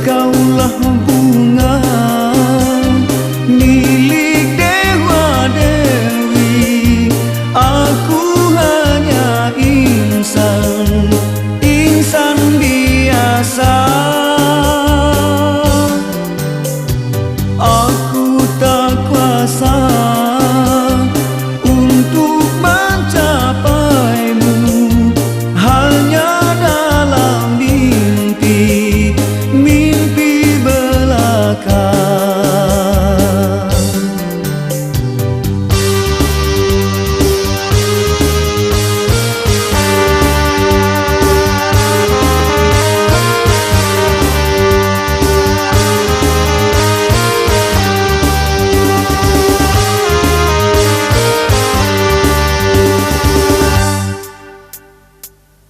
Engkaulah bunga milik Dewa Dewi, aku hanya insan, insan biasa. Aku tak kuasa untuk mencapaimu, hanya dalam mimpi, mimpi belaka.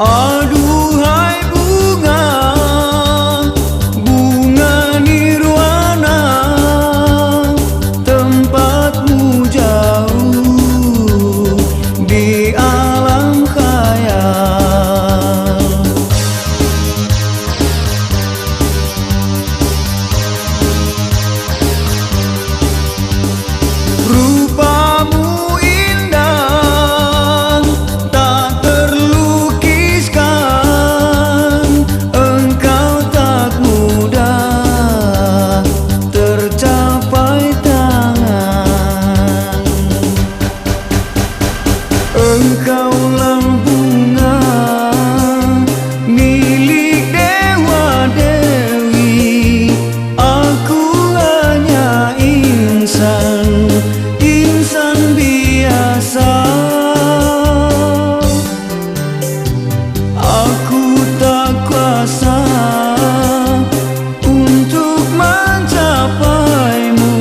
Aduhai bunga, bunga nirwana, tempatmu jauh di alam khayal. Rupamu indah, tak terlukiskan, engkau tak mudah tercapai tangan. Engkaulah bunga milik Dewa Dewi, aku hanya insan, insan biasa. Aku tak kuasa untuk mencapaimu,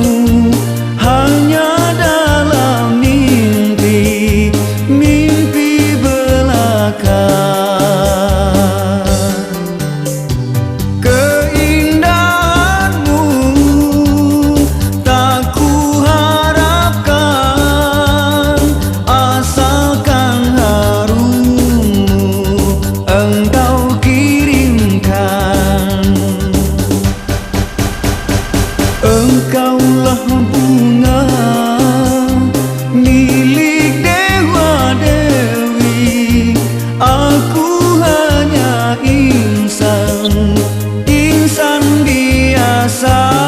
hanya dalam mimpi, mimpi belaka. Keindahanmu tak kuharapkan, asalkan harummu engkau kirimkan. Engkaulah bunga milik Dewa Dewi, aku hanya insan, insan biasa.